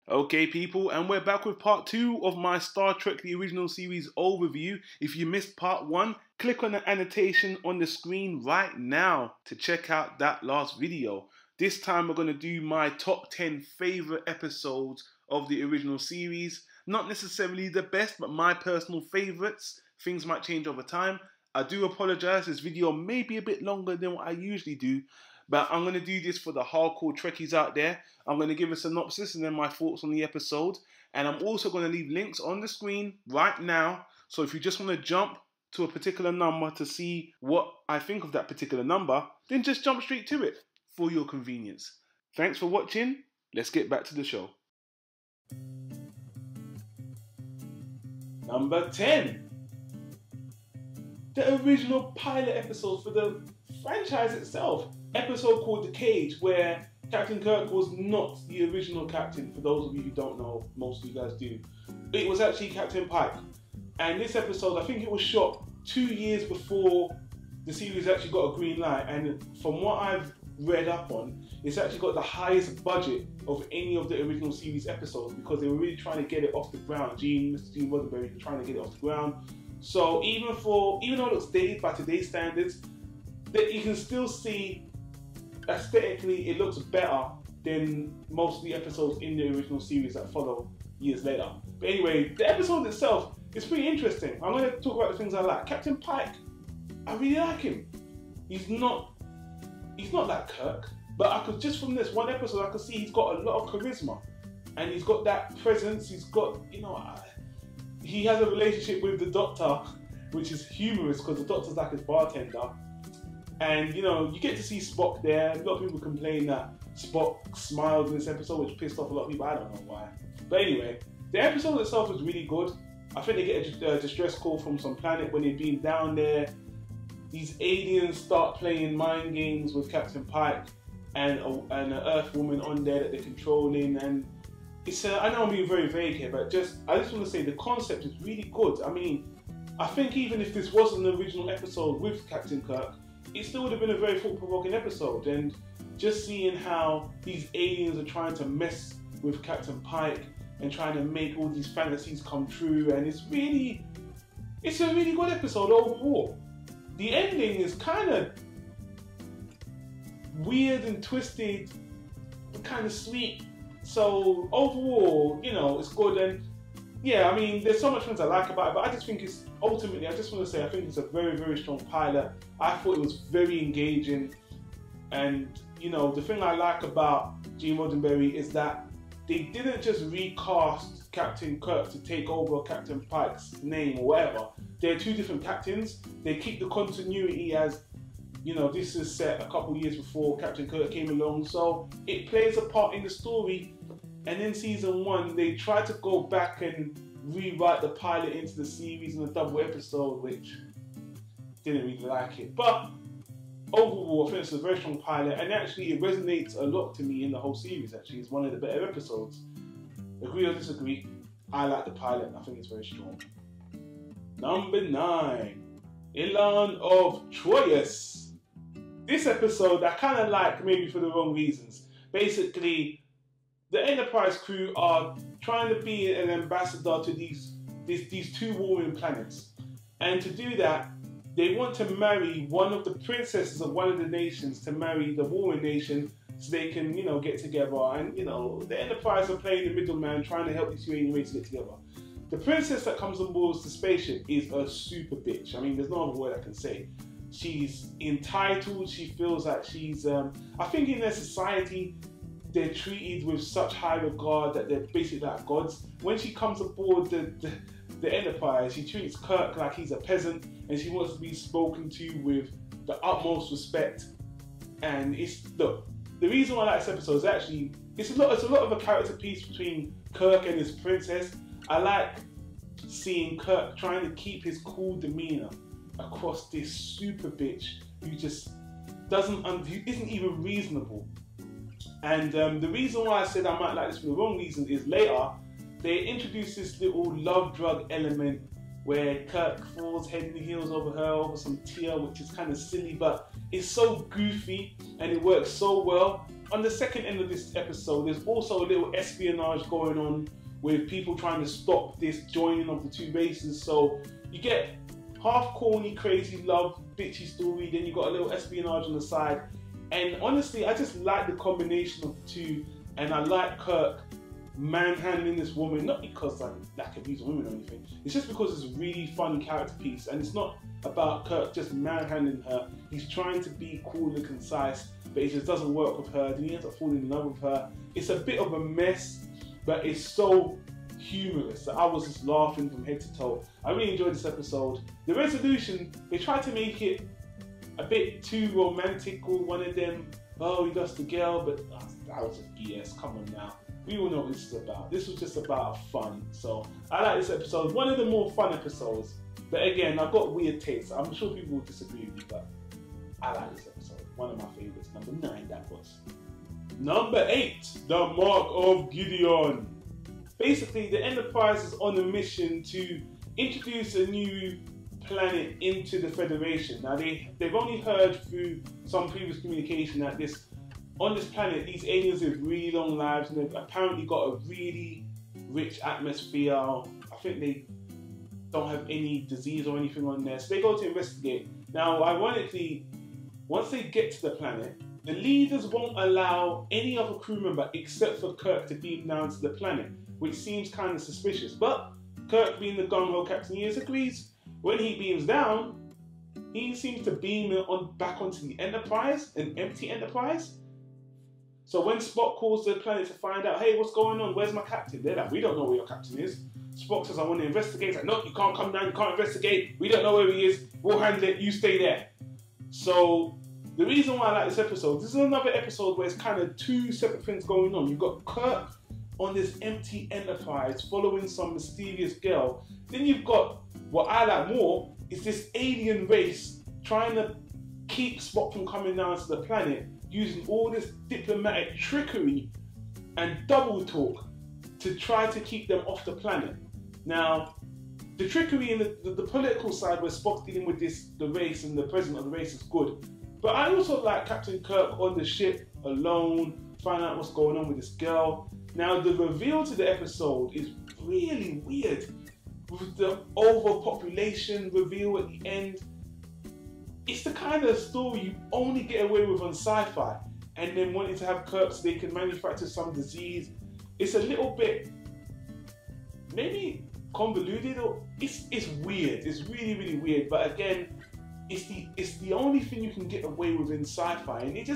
Okay people, and we're back with part 2 of my Star Trek The Original Series overview. If you missed part 1, click on the annotation on the screen right now to check out that last video. This time we're going to do my top 10 favourite episodes of the original series. Not necessarily the best, but my personal favourites. Things might change over time. I do apologise, this video may be a bit longer than what I usually do, but I'm going to do this for the hardcore Trekkies out there. I'm going to give a synopsis and then my thoughts on the episode. And I'm also going to leave links on the screen right now. So if you just want to jump to a particular number to see what I think of that particular number, then just jump straight to it for your convenience. Thanks for watching. Let's get back to the show. Number 10. The original pilot episode for the franchise itself. Episode called The Cage, where Captain Kirk was not the original captain. For those of you who don't know, most of you guys do. It was actually Captain Pike. And this episode, I think it was shot 2 years before the series actually got a green light. And from what I've read up on, it's actually got the highest budget of any of the original series episodes because they were really trying to get it off the ground. Mr. Gene Roddenberry was trying to get it off the ground. So even though it looks dated by today's standards, that you can still see aesthetically it looks better than most of the episodes in the original series that follow years later. But anyway, the episode itself is pretty interesting. I'm going to talk about the things I like. Captain Pike, I really like him. He's not like Kirk, but I could just from this one episode I could see he's got a lot of charisma and he's got that presence. He's got, he has a relationship with the Doctor, which is humorous because the Doctor's like his bartender. And you get to see Spock there. A lot of people complain that Spock smiled in this episode, which pissed off a lot of people. I don't know why. But anyway, the episode itself was really good. I think they get a distress call from some planet when they've been down there. These aliens start playing mind games with Captain Pike and an Earth woman on there that they're controlling. And it's I know I'm being very vague here, but I just want to say the concept is really good. I mean, I think even if this wasn't an original episode with Captain Kirk, it still would have been a very thought-provoking episode, and just seeing how these aliens are trying to mess with Captain Pike and trying to make all these fantasies come true, and it's a really good episode overall. The ending is kind of weird and twisted, but kind of sweet. So overall, it's good, and yeah, I mean, there's so much things I like about it, but I just think it's ultimately, I just want to say, I think it's a very, very strong pilot. I thought it was very engaging, and the thing I like about Gene Roddenberry is that they didn't just recast Captain Kirk to take over Captain Pike's name or whatever. They're two different captains. They keep the continuity as, this is set a couple years before Captain Kirk came along, so it plays a part in the story. And in season 1, they tried to go back and rewrite the pilot into the series in a double episode, which didn't really like it. But overall, I think it's a very strong pilot, and actually it resonates a lot to me in the whole series. Actually, it's one of the better episodes. Agree or disagree, I like the pilot, and I think it's very strong. Number 9, Elan of Troyes. This episode I kind of like, maybe for the wrong reasons. Basically, the Enterprise crew are trying to be an ambassador to these two warring planets. And to do that, they want to marry one of the princesses of one of the nations to marry the warring nation so they can, get together. And, the Enterprise are playing the middleman, trying to help these two alien races get together. The princess that comes on board the spaceship is a super bitch. I mean, there's no other word I can say. She's entitled. She feels like she's, I think in their society, they're treated with such high regard that they're basically like gods. When she comes aboard the Enterprise, she treats Kirk like he's a peasant, and she wants to be spoken to with the utmost respect. And the reason why I like this episode is actually it's a lot of a character piece between Kirk and his princess. I like seeing Kirk trying to keep his cool demeanor across this super bitch who just who isn't even reasonable. And the reason why I said I might like this for the wrong reason is later they introduce this little love drug element where Kirk falls head and heels over her over some tear, which is kind of silly, but it's so goofy and it works so well. on the second end of this episode, there's also a little espionage going on with people trying to stop this joining of the two races. So you get half corny, crazy love, bitchy story, then you got a little espionage on the side. And honestly, I just like the combination of the two, and I like Kirk manhandling this woman, not because I like abusing women or anything, it's just because it's a really fun character piece, and it's not about Kirk just manhandling her. He's trying to be cool and concise, but it just doesn't work with her. Then he ends up falling in love with her. It's a bit of a mess, but it's so humorous that I was just laughing from head to toe. I really enjoyed this episode. The resolution, they tried to make it a bit too romantic with one of them. Oh, he lost the girl, but that was just BS. Come on now. We all know what this is about. This was just about fun. So I like this episode. One of the more fun episodes. But again, I've got weird tastes. I'm sure people will disagree with me, but I like this episode. One of my favorites. Number 9, that was. Number 8, the Mark of Gideon. Basically, the Enterprise is on a mission to introduce a new planet into the Federation. Now, they've only heard through some previous communication that on this planet, these aliens live really long lives, and they've apparently got a really rich atmosphere. I think they don't have any disease or anything on there, so they go to investigate. Now, ironically, once they get to the planet, the leaders won't allow any other crew member except for Kirk to beam down to the planet, which seems kind of suspicious. But Kirk, being the gung-ho captain he is, agrees. When he beams down, he seems to beam back onto the Enterprise, an empty Enterprise. So when Spock calls the planet to find out, hey, what's going on? Where's my captain? They're like, we don't know where your captain is. Spock says, I want to investigate. He's like, no, you can't come down, you can't investigate. We don't know where he is. We'll handle it, you stay there. So the reason why I like this episode, this is another episode where it's kind of two separate things going on. You've got Kirk on this empty Enterprise following some mysterious girl. Then you've got, what I like more, is this alien race trying to keep Spock from coming down to the planet, using all this diplomatic trickery and double talk to try to keep them off the planet. Now, the trickery in the political side where Spock's dealing with the race and the president of the race is good. But I also like Captain Kirk on the ship, alone, find out what's going on with this girl. Now, the reveal to the episode is really weird. With the overpopulation reveal at the end. It's the kind of story you only get away with on sci-fi, and then wanting to have Kirk so they can manufacture some disease. It's a little bit maybe convoluted, or it's weird. It's really, really weird. But again, it's the only thing you can get away with in sci-fi, and it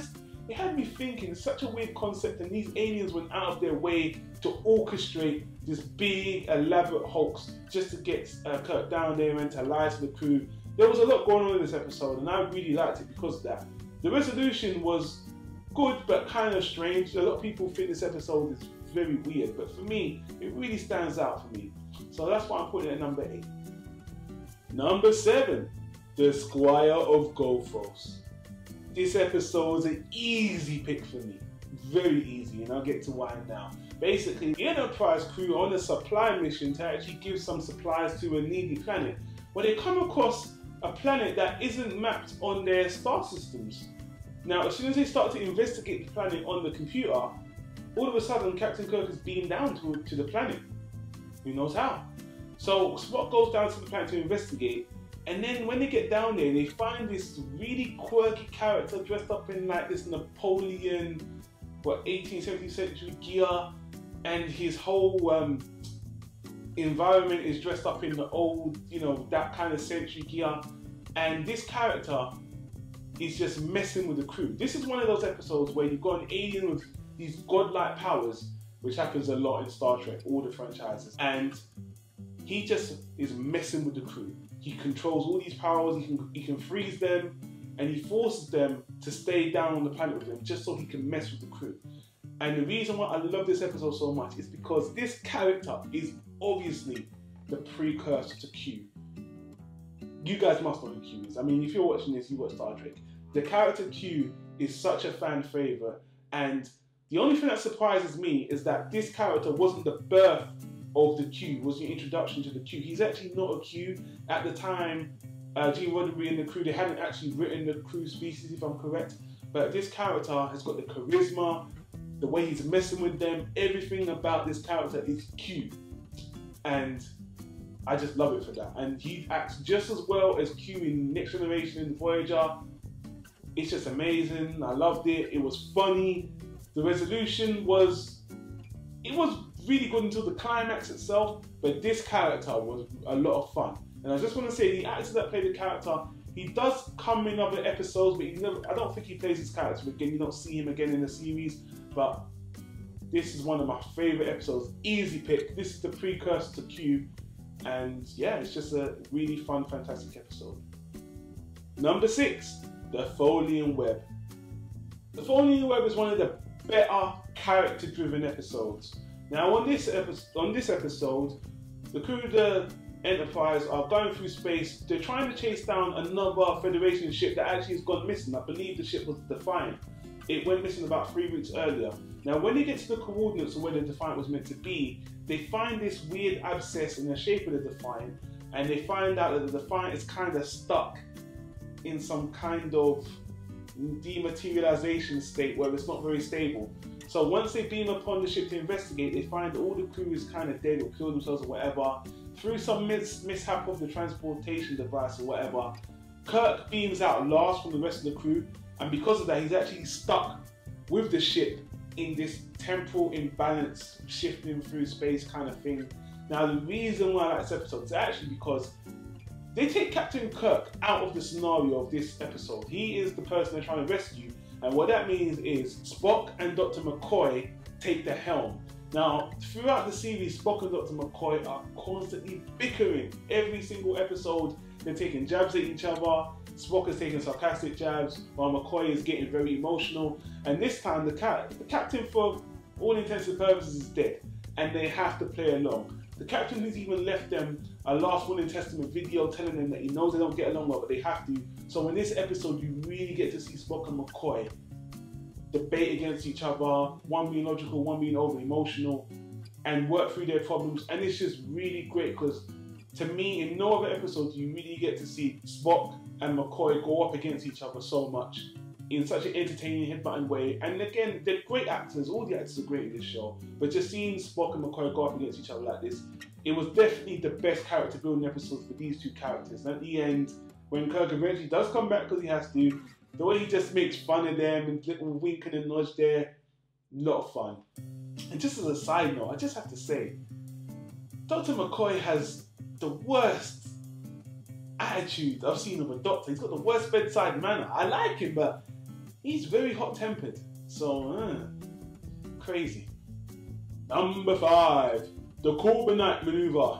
had me thinking. It's such a weird concept, and these aliens went out of their way to orchestrate this big, elaborate hoax just to get Kirk down there and to lie to the crew. There was a lot going on in this episode, and I really liked it because of that. The resolution was good, but kind of strange. A lot of people think this episode is very weird, but for me, it really stands out for me. So that's why I'm putting it at number 8. Number 7, the Squire of Gophos. This episode is an easy pick for me. Very easy, and I'll get to why now. Basically, the Enterprise crew are on a supply mission to actually give some supplies to a needy planet. When they come across a planet that isn't mapped on their star systems. Now, as soon as they start to investigate the planet on the computer, all of a sudden Captain Kirk is beamed down to the planet. Who knows how? So Spock goes down to the planet to investigate, and then when they get down there, they find this really quirky character dressed up in like this Napoleon, 18th, 17th century gear, and his whole environment is dressed up in the old, that kind of century gear, and this character is just messing with the crew. This is one of those episodes where you've got an alien with these godlike powers, which happens a lot in Star Trek, all the franchises, and he just is messing with the crew. He controls all these powers, he can freeze them, and he forces them to stay down on the planet with him just so he can mess with the crew. And the reason why I love this episode so much is because this character is obviously the precursor to Q. You guys must know who Q is. I mean, if you're watching this, you watch Star Trek. The character Q is such a fan favourite, and the only thing that surprises me is that this character wasn't the birth of the Q, was the introduction to the Q. He's actually not a Q. At the time, Gene Roddenberry and the crew, they hadn't actually written the crew species, if I'm correct. but this character has got the charisma, the way he's messing with them, everything about this character is cute. And I just love it for that. And he acts just as well as Q in Next Generation and Voyager. It's just amazing. I loved it. It was funny. The resolution was really good until the climax itself, but this character was a lot of fun. And I just want to say, the actor that played the character, he does come in other episodes, but I don't think he plays his character again. You don't see him again in the series, but this is one of my favourite episodes. Easy pick. This is the precursor to Q, and yeah, it's just a really fun, fantastic episode. Number 6, the Folian Web. The Folian Web is one of the better character-driven episodes. Now, on this episode, the crew of the Enterprise are going through space. They're trying to chase down another Federation ship that actually has gone missing. I believe the ship was the Defiant. It went missing about 3 weeks earlier. Now, when they get to the coordinates of where the Defiant was meant to be, they find this weird abscess in the shape of the Defiant, and they find out that the Defiant is kind of stuck in some kind of dematerialization state where it's not very stable. So once they beam upon the ship to investigate, they find all the crew is kind of dead or killed themselves or whatever. Through some mishap of the transportation device or whatever, Kirk beams out last from the rest of the crew, and because of that, he's actually stuck with the ship in this temporal imbalance, shifting through space kind of thing. Now, the reason why I like this episode is actually because they take Captain Kirk out of the scenario of this episode. He is the person they're trying to rescue, and what that means is Spock and Dr. McCoy take the helm. Now, throughout the series, Spock and Dr. McCoy are constantly bickering. Every single episode, they're taking jabs at each other. Spock is taking sarcastic jabs, while McCoy is getting very emotional. And this time, the captain, for all intents and purposes, is dead, and they have to play along. The captain who's even left them a last will and testament video telling them that he knows they don't get along well, but they have to. So in this episode, you really get to see Spock and McCoy debate against each other, one being logical, one being over emotional, and work through their problems. And it's just really great because, to me, in no other episode do you really get to see Spock and McCoy go up against each other so much in such an entertaining, head-butting way. And again, they're great actors. All the actors are great in this show. But just seeing Spock and McCoy go up against each other like this, it was definitely the best character building episode for these two characters. And at the end, when Kirk eventually does come back because he has to, the way he just makes fun of them and little winking and nudge there, a lot of fun. And just as a side note, I just have to say, Dr. McCoy has the worst attitude I've seen of a doctor. He's got the worst bedside manner. I like him, but he's very hot-tempered. So, crazy. Number 5, the Corbinite Maneuver.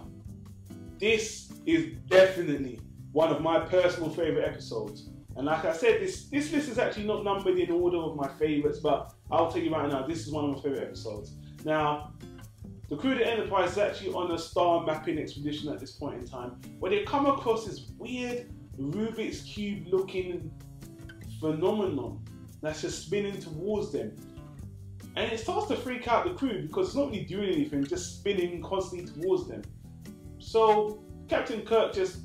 This is definitely one of my personal favourite episodes. And like I said, this list is actually not numbered in order of my favourites, but I'll tell you right now, this is one of my favourite episodes. Now, the crew of the Enterprise is actually on a star mapping expedition at this point in time, where they come across this weird Rubik's Cube looking phenomenon that's just spinning towards them. And it starts to freak out the crew because it's not really doing anything, just spinning constantly towards them. So Captain Kirk just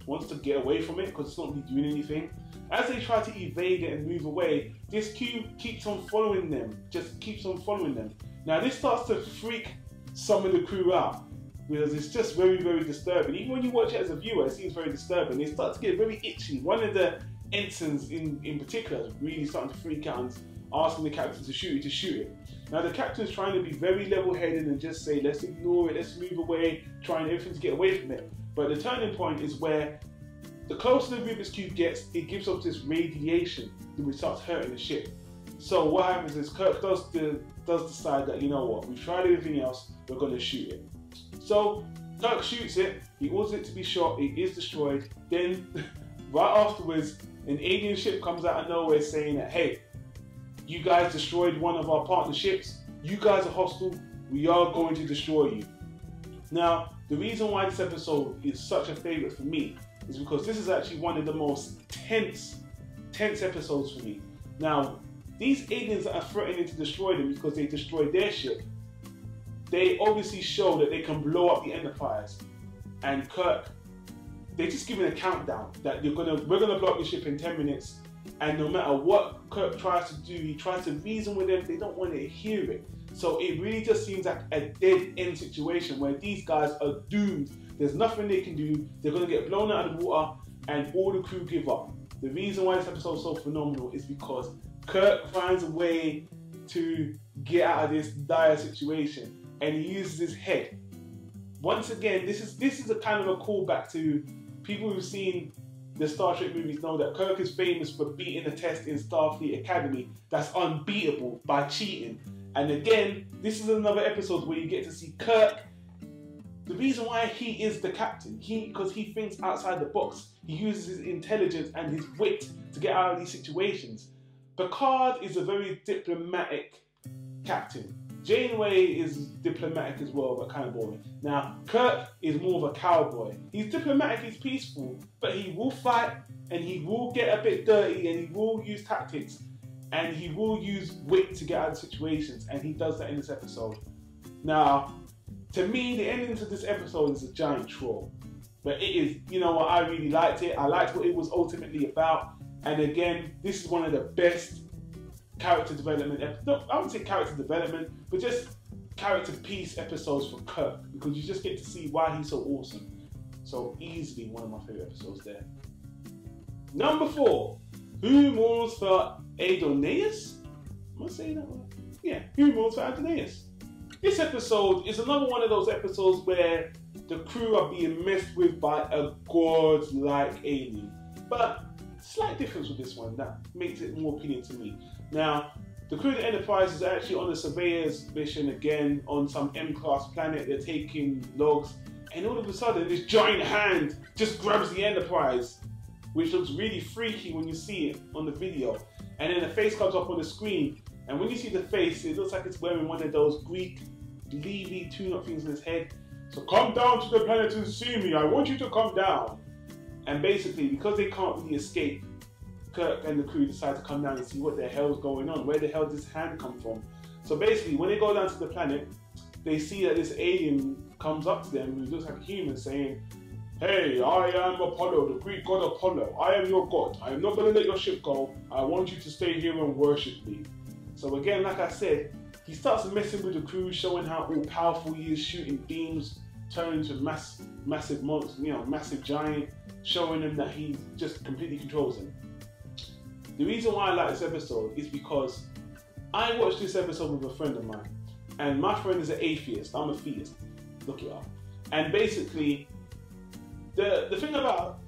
wants to get away from it because it's not really doing anything. As they try to evade it and move away, this cube keeps on following them, just keeps on following them. Now this starts to freak some of the crew out because it's just very, very disturbing. Even when you watch it as a viewer, it seems very disturbing. They start to get very itchy. One of the ensigns in particular is really starting to freak out and asking the captain to shoot it. Now the captain's trying to be very level-headed and just say, let's ignore it, let's move away, trying everything to get away from it. But the turning point is where the closer the Rubik's Cube gets, it gives off this radiation which starts hurting the ship. So what happens is Kirk does decide that, you know what, we've tried everything else, we're going to shoot it. So Kirk shoots it, he orders it to be shot, it is destroyed. Then right afterwards, an alien ship comes out of nowhere saying that, hey, you guys destroyed one of our partnerships, you guys are hostile, we are going to destroy you. Now, the reason why this episode is such a favourite for me is because this is actually one of the most tense episodes for me. Now, these aliens that are threatening to destroy them because they destroyed their ship, they obviously show that they can blow up the Enterprise. And Kirk, they're just giving a countdown that we're gonna blow up your ship in 10 minutes, And no matter what Kirk tries to do, he tries to reason with them, they don't want to hear it. So it really just seems like a dead end situation where these guys are doomed. There's nothing they can do. They're going to get blown out of the water and all the crew give up. The reason why this episode is so phenomenal is because Kirk finds a way to get out of this dire situation, and he uses his head. Once again, this is a kind of a callback to people who've seen the Star Trek movies know that Kirk is famous for beating a test in Starfleet Academy that's unbeatable by cheating. And again, this is another episode where you get to see Kirk. The reason why he is the captain, because he thinks outside the box. He uses his intelligence and his wit to get out of these situations. Picard is a very diplomatic captain. Janeway is diplomatic as well, but kind of boring. Now, Kirk is more of a cowboy. He's diplomatic, he's peaceful, but he will fight, and he will get a bit dirty, and he will use tactics, and he will use wit to get out of situations, and he does that in this episode. Now, to me, the ending to this episode is a giant troll. But it is, you know what, I really liked it. I liked what it was ultimately about. And again, this is one of the best character development, no, I wouldn't say character development, but just character piece episodes for Kirk, because you just get to see why he's so awesome. So easily one of my favorite episodes there. Number 4, Who Mourns for Adonais? Am I saying that right? Yeah, Who Mourns for Adonais? This episode is another one of those episodes where the crew are being messed with by a god-like alien. But slight difference with this one that makes it more appealing to me. Now, the crew of the Enterprise is actually on a surveyor's mission again on some M-class planet. They're taking logs, and all of a sudden this giant hand just grabs the Enterprise, which looks really freaky when you see it on the video. And then the face comes up on the screen, and when you see the face, it looks like it's wearing one of those Greek Levy tune-up things in his head. So come down to the planet and see me, I want you to come down. And basically, because they can't really escape, Kirk and the crew decide to come down and see what the hell's going on. Where the hell did this hand come from? So basically, when they go down to the planet, they see that this alien comes up to them who looks like a human saying, "Hey, I am Apollo, the Greek god Apollo. I am your god. I am not going to let your ship go. I want you to stay here and worship me." So again, like I said, he starts messing with the crew, showing how all-powerful he is, shooting beams, turning into massive monster, massive giant, showing him that he just completely controls him. The reason why I like this episode is because I watched this episode with a friend of mine, and my friend is an atheist. I'm a theist. Look it up. And basically, the thing about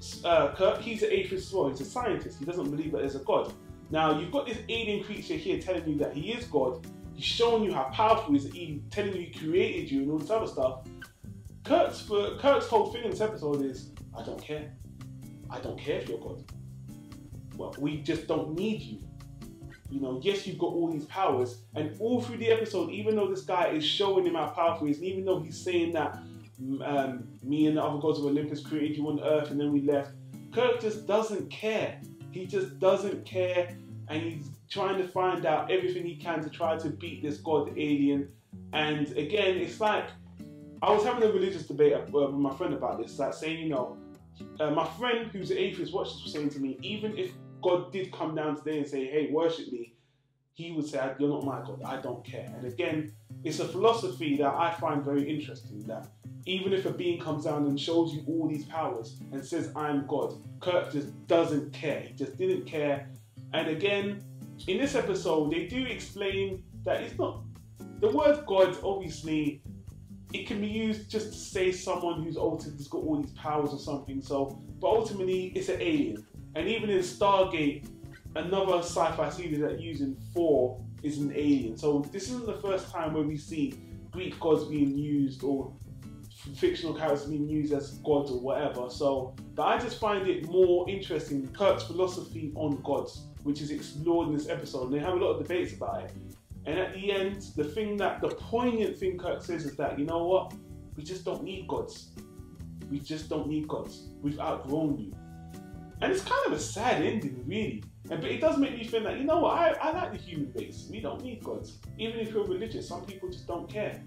Kirk, he's an atheist as well. He's a scientist. He doesn't believe that there's a God. Now, you've got this alien creature here telling you that he is God. He's showing you how powerful he is. He's telling you he created you and all this other stuff. Kirk's whole thing in this episode is, I don't care. I don't care if you're God. Well, we just don't need you. Yes, you've got all these powers, and all through the episode, even though this guy is showing him how powerful he is, and even though he's saying that me and the other gods of Olympus created you on Earth and then we left, Kirk just doesn't care. He just doesn't care, and he's trying to find out everything he can to try to beat this god alien. And again, it's like, I was having a religious debate with my friend about this, like saying, my friend who's an atheist watched this was saying to me, even if God did come down today and say, hey, worship me, he would say, you're not my God, I don't care. And again, it's a philosophy that I find very interesting, that even if a being comes down and shows you all these powers and says, I'm God, Kirk just doesn't care. He just didn't care. And again, in this episode, they do explain that it's not, the word God, obviously, it can be used just to say someone who's altered, has got all these powers or something. So, but ultimately, it's an alien. And even in Stargate, another sci-fi series that using 4 is an alien. So this isn't the first time where we see Greek gods being used or fictional characters being used as gods or whatever. So, but I just find it more interesting, Kirk's philosophy on gods, which is explored in this episode. And they have a lot of debates about it. And at the end, the poignant thing Kirk says is that, you know what? We just don't need gods. We just don't need gods. We've outgrown you. And it's kind of a sad ending, really. But it does make me feel like, you know what? I like the human race. We don't need gods. Even if you're religious, some people just don't care.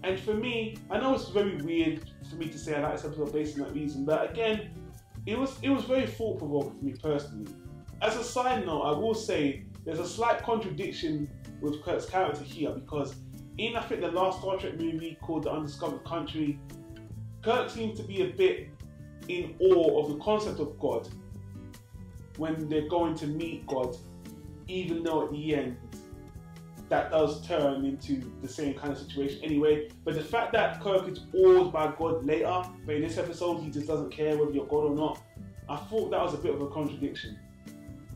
And for me, I know it's very weird for me to say I like this episode based on that reason, but again, it was very thought-provoking for me personally. as a side note, I will say there's a slight contradiction with Kirk's character here, because in, I think, the last Star Trek movie called The Undiscovered Country, Kirk seems to be a bit in awe of the concept of God when they're going to meet God, even though at the end that does turn into the same kind of situation anyway. But the fact that Kirk is awed by God later, but in this episode he just doesn't care whether you're God or not, I thought that was a bit of a contradiction.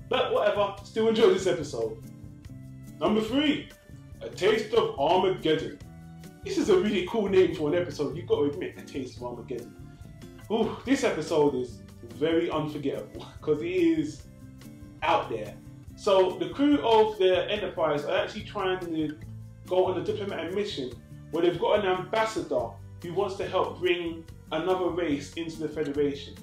But whatever, still enjoy this episode. Number 3, A Taste of Armageddon. This is a really cool name for an episode, you've got to admit, A Taste of Armageddon. Ooh, this episode is very unforgettable because it is out there. So the crew of the Enterprise are actually trying to go on a diplomatic mission where they've got an ambassador who wants to help bring another race into the Federation.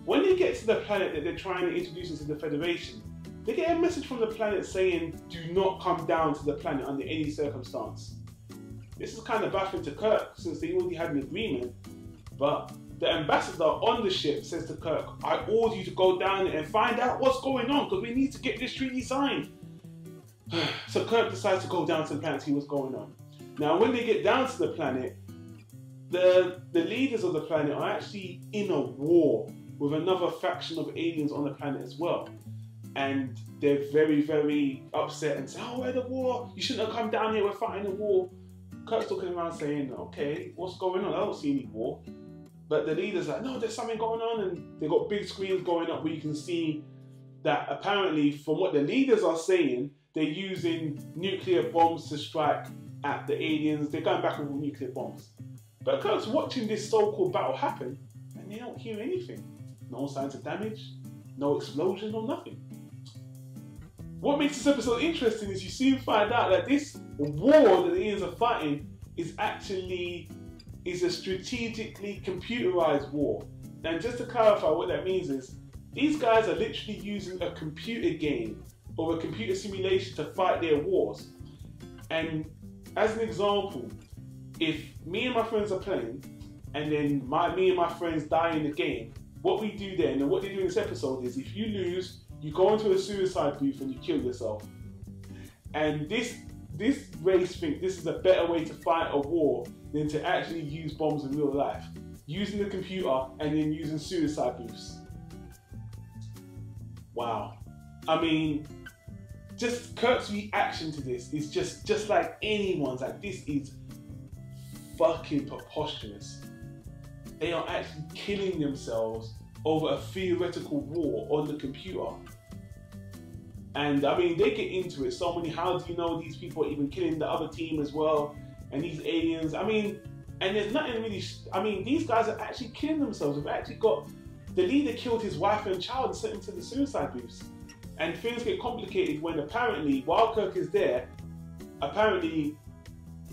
When they get to the planet that they're trying to introduce into the Federation, they get a message from the planet saying, do not come down to the planet under any circumstance. This is kind of baffling to Kirk since they already had an agreement, but the ambassador on the ship says to Kirk, I order you to go down there and find out what's going on because we need to get this treaty signed. So Kirk decides to go down to the planet to see what's going on. Now when they get down to the planet, the leaders of the planet are actually in a war with another faction of aliens on the planet as well. And they're very, very upset and say, oh, we're at the war. You shouldn't have come down here. We're fighting a war. Kirk's looking around saying, okay, what's going on? I don't see any war. But the leader's like, no, there's something going on. And they've got big screens going up where you can see that apparently, from what the leaders are saying, they're using nuclear bombs to strike at the aliens. They're going back with nuclear bombs. But Kirk's watching this so-called battle happen and they don't hear anything. No signs of damage, no explosion, no nothing. What makes this episode interesting is you soon find out that this war that the aliens are fighting is actually a strategically computerized war. And just to clarify what that means is, these guys are literally using a computer game or a computer simulation to fight their wars. And as an example, if me and my friends are playing and then me and my friends die in the game, what we do then, and what they do in this episode is, if you lose, you go into a suicide booth and you kill yourself. And this race think this is a better way to fight a war than to actually use bombs in real life. Using the computer and then using suicide booths. Wow. I mean, just Kirk's reaction to this is just like anyone's. Like, this is fucking preposterous. They are actually killing themselves over a theoretical war on the computer. And I mean, they get into it so many, how do you know these people are even killing the other team as well? And these aliens, I mean, and there's nothing really, I mean, these guys are actually killing themselves. They've actually got, the leader killed his wife and child and sent them to the suicide booths. And things get complicated when apparently, while Kirk is there, apparently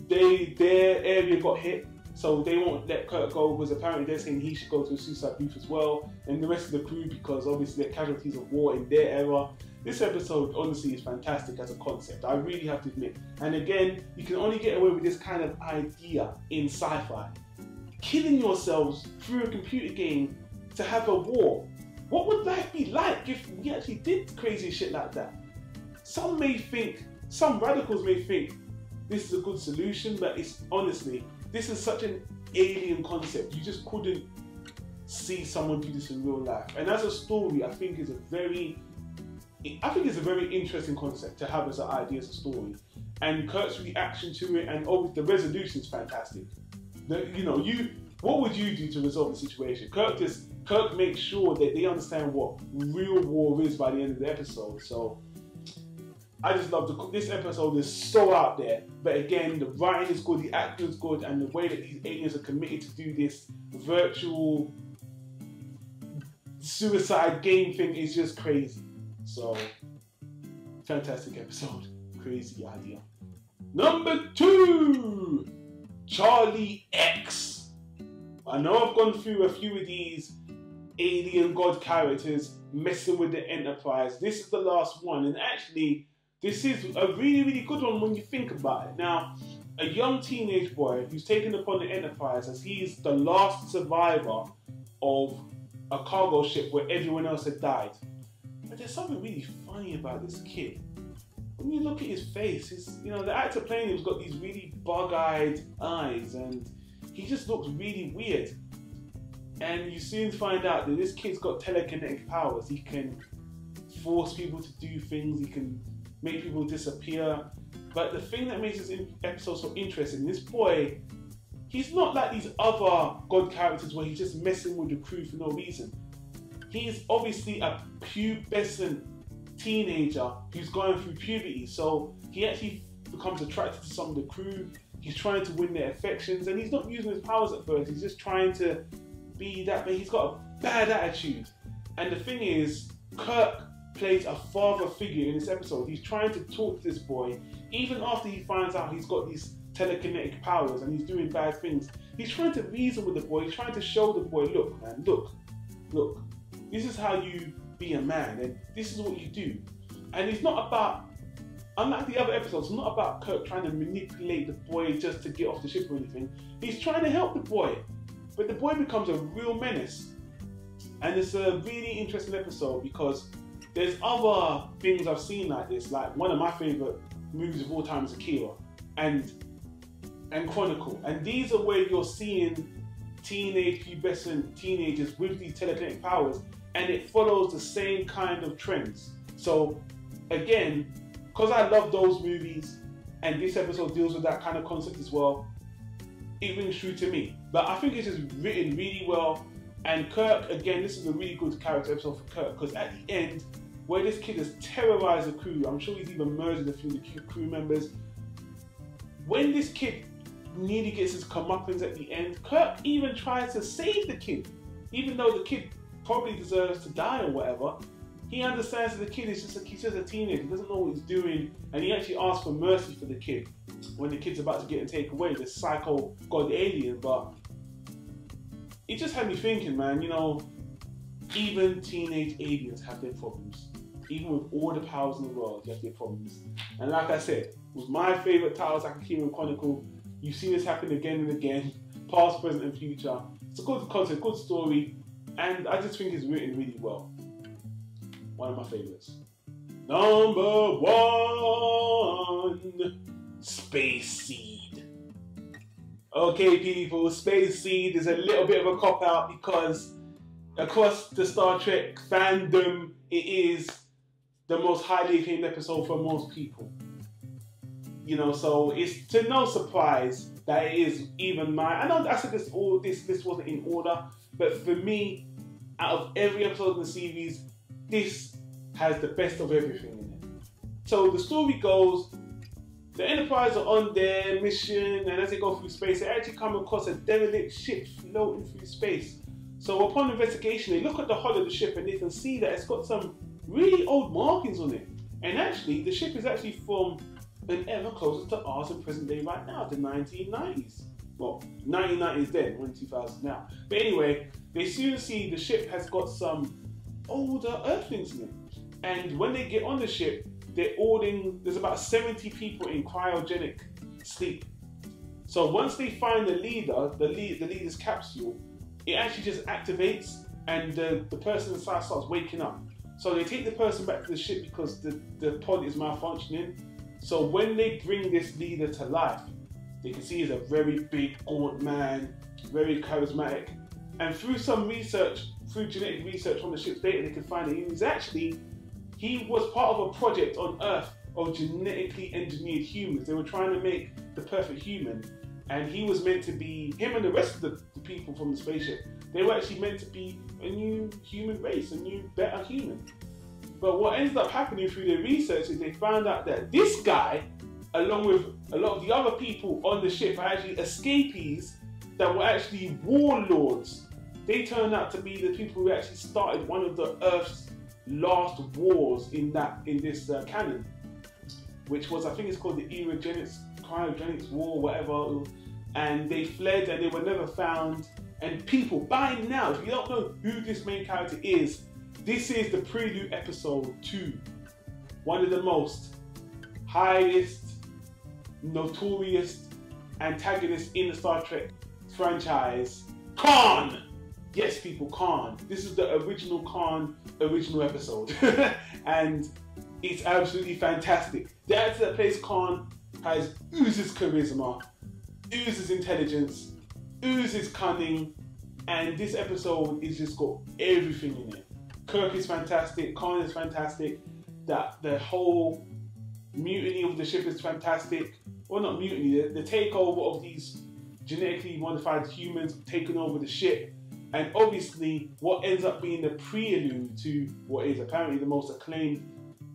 their area got hit. So they won't let Kirk go because apparently they're saying he should go to a suicide booth as well. And the rest of the crew, because obviously they're casualties of war in their era. This episode honestly is fantastic as a concept, I really have to admit. And again, you can only get away with this kind of idea in sci-fi. Killing yourselves through a computer game to have a war. What would life be like if we actually did crazy shit like that? Some radicals may think this is a good solution, but it's honestly, this is such an alien concept. You just couldn't see someone do this in real life. And as a story, I think it's a very interesting concept to have as an idea, as a story. And Kirk's reaction to it, and the resolution is fantastic. What would you do to resolve the situation? Kirk makes sure that they understand what real war is by the end of the episode. So I just love this episode is so out there. But again, the writing is good, the acting is good, and the way that these aliens are committed to do this virtual suicide game thing is just crazy. So, fantastic episode. Crazy idea. Number 2, Charlie X. I know I've gone through a few of these alien god characters messing with the Enterprise. This is the last one, and actually, this is a really, really good one when you think about it. Now, a young teenage boy who's taken upon the Enterprise as he's the last survivor of a cargo ship where everyone else had died. But there's something really funny about this kid. When you look at his face, the actor playing him's got these really bug-eyed eyes, and he just looks really weird. And you soon find out that this kid's got telekinetic powers. He can force people to do things, he can make people disappear. But the thing that makes this episode so interesting, this boy, he's not like these other God characters where he's just messing with the crew for no reason. He's obviously a pubescent teenager who's going through puberty, so he actually becomes attracted to some of the crew. He's trying to win their affections, and he's not using his powers at first. He's just trying to be that, but he's got a bad attitude. And the thing is, Kirk plays a father figure in this episode. He's trying to talk to this boy, even after he finds out he's got these telekinetic powers and he's doing bad things. He's trying to reason with the boy. He's trying to show the boy, look, man, look. This is how you be a man, and this is what you do. And it's not about, unlike the other episodes, it's not about Kirk trying to manipulate the boy just to get off the ship or anything. He's trying to help the boy, but the boy becomes a real menace. And it's a really interesting episode because there's other things I've seen like this. Like one of my favourite movies of all time is Akira and Chronicle. And these are where you're seeing pubescent teenagers with these telekinetic powers, and it follows the same kind of trends. So again, because I love those movies and this episode deals with that kind of concept as well, it rings true to me. But I think it's just written really well. And Kirk, again, this is a really good character episode for Kirk, because at the end, where this kid has terrorized the crew, I'm sure he's even murdered a few of the crew members. When this kid nearly gets his comeuppance at the end, Kirk even tries to save the kid. Even though the kid probably deserves to die or whatever, he understands that the kid is he's just a teenager, he doesn't know what he's doing, and he actually asks for mercy for the kid when the kid's about to get and take away, this psycho god alien. But it just had me thinking, man, even teenage aliens have their problems. Even with all the powers in the world, you have their problems. And like I said, with my favourite titles like Akira and Chronicle, you've seen this happen again and again, past, present and future. It's a good concept, good story, and I just think it's written really well. One of my favourites. Number 1, Space Seed. Okay people, Space Seed is a little bit of a cop-out because across the Star Trek fandom, it is the most highly acclaimed episode for most people. So it's to no surprise that it is even I know I said this wasn't in order, but for me, out of every episode in the series, this has the best of everything in it. So the story goes, the Enterprise are on their mission, and as they go through space, they actually come across a derelict ship floating through space. So upon investigation, they look at the hull of the ship and they can see that it's got some really old markings on it. And actually, the ship is actually from an era closer to ours in present day right now, the 1990s. Well, 1990s then, we're in 2000 now. But anyway, they soon see the ship has got some older Earthlings in it. And when they get on the ship, there's about 70 people in cryogenic sleep. So once they find the leader's capsule, it actually just activates and the person inside starts waking up. So they take the person back to the ship because the pod is malfunctioning. So when they bring this leader to life, they can see he's a very big, gaunt man, very charismatic. And through some research, through genetic research on the ship's data, they can find that he was part of a project on Earth of genetically engineered humans. They were trying to make the perfect human, and he was meant to be, him and the rest of the people from the spaceship, they were actually meant to be a new human race, a new, better human. But what ended up happening through their research is they found out that this guy, along with a lot of the other people on the ship, are actually escapees that were actually warlords. They turned out to be the people who actually started one of the Earth's last wars in this canon, which was, I think it's called the Cryogenics War, whatever. And they fled and they were never found. And people, by now, if you don't know who this main character is, this is the prelude episode to one of the most highest, notorious antagonists in the Star Trek franchise, Khan. yes, people, Khan. This is the original Khan, original episode. And it's absolutely fantastic. The actor that plays Khan has oozes charisma, oozes intelligence, oozes cunning, and this episode is just got everything in it. Kirk is fantastic, Khan is fantastic, the whole mutiny of the ship is fantastic. Well, not mutiny, the takeover of these genetically modified humans taking over the ship, and obviously what ends up being the prelude to what is apparently the most acclaimed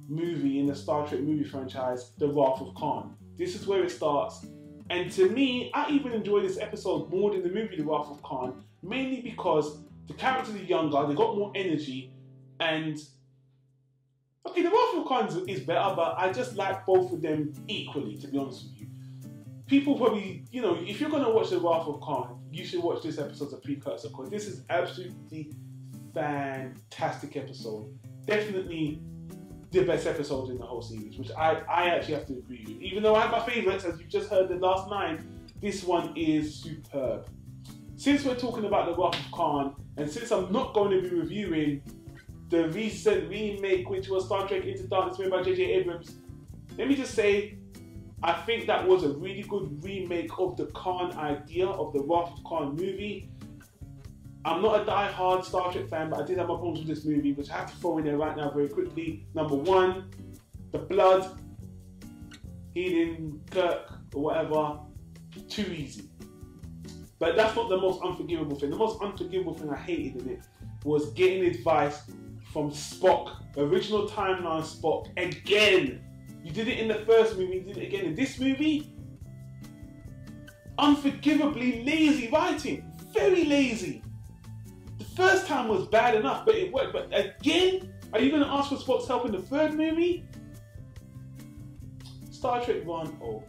movie in the Star Trek movie franchise, The Wrath of Khan. This is where it starts, and to me, I even enjoy this episode more than the movie The Wrath of Khan, mainly because the characters are younger, they got more energy, and okay, The Wrath of Khan is better, but I just like both of them equally, to be honest with you. People probably, you know, if you're going to watch The Wrath of Khan, you should watch this episode as a precursor, because this is absolutely fantastic episode. Definitely the best episode in the whole series, which I actually have to agree with. Even though I have my favourites, as you just heard the last 9, this one is superb. Since we're talking about The Wrath of Khan, and since I'm not going to be reviewing the recent remake, which was Star Trek Into Darkness made by J.J. Abrams, let me just say, I think that was a really good remake of the Khan idea of the Wrath of Khan movie. I'm not a die-hard Star Trek fan, but I did have my problems with this movie, which I have to throw in there right now very quickly. Number 1, the blood, healing Kirk or whatever, too easy. But that's not the most unforgivable thing. The most unforgivable thing I hated in it was getting advice from Spock, original timeline Spock, again. You did it in the first movie, you did it again in this movie. Unforgivably lazy writing, very lazy. The first time was bad enough, but it worked. But again, are you going to ask for Spock's help in the third movie? Star Trek 1.0.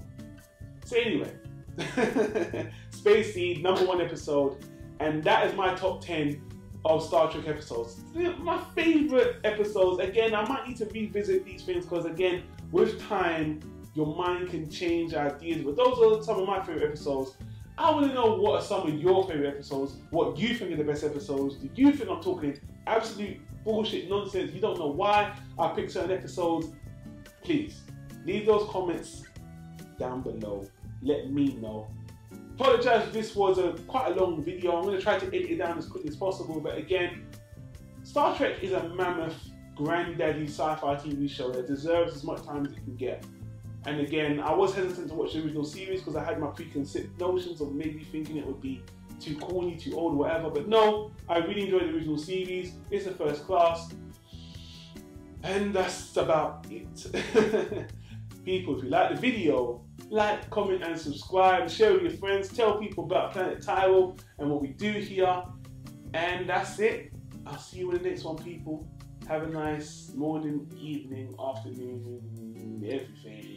So anyway, Space Seed, number 1 episode, and that is my top 10 of Star Trek episodes. My favourite episodes. Again, I might need to revisit these things because again, with time, your mind can change ideas. But those are some of my favourite episodes. I want to know what are some of your favourite episodes, what you think are the best episodes. Do you think I'm talking absolute bullshit nonsense? You don't know why I picked certain episodes? Please, leave those comments down below. Let me know. Apologise if this was quite a long video. I'm going to try to edit it down as quickly as possible. But again, Star Trek is a mammoth, granddaddy sci-fi TV show that deserves as much time as it can get. And again, I was hesitant to watch the original series because I had my preconceived notions of maybe thinking it would be too corny, too old, whatever. But no, I really enjoyed the original series. It's a first class. And that's about it. People, if you like the video, like, comment and subscribe. Share with your friends. Tell people about Planet Tyro and what we do here. And that's it. I'll see you in the next one, people. Have a nice morning, evening, afternoon, everything.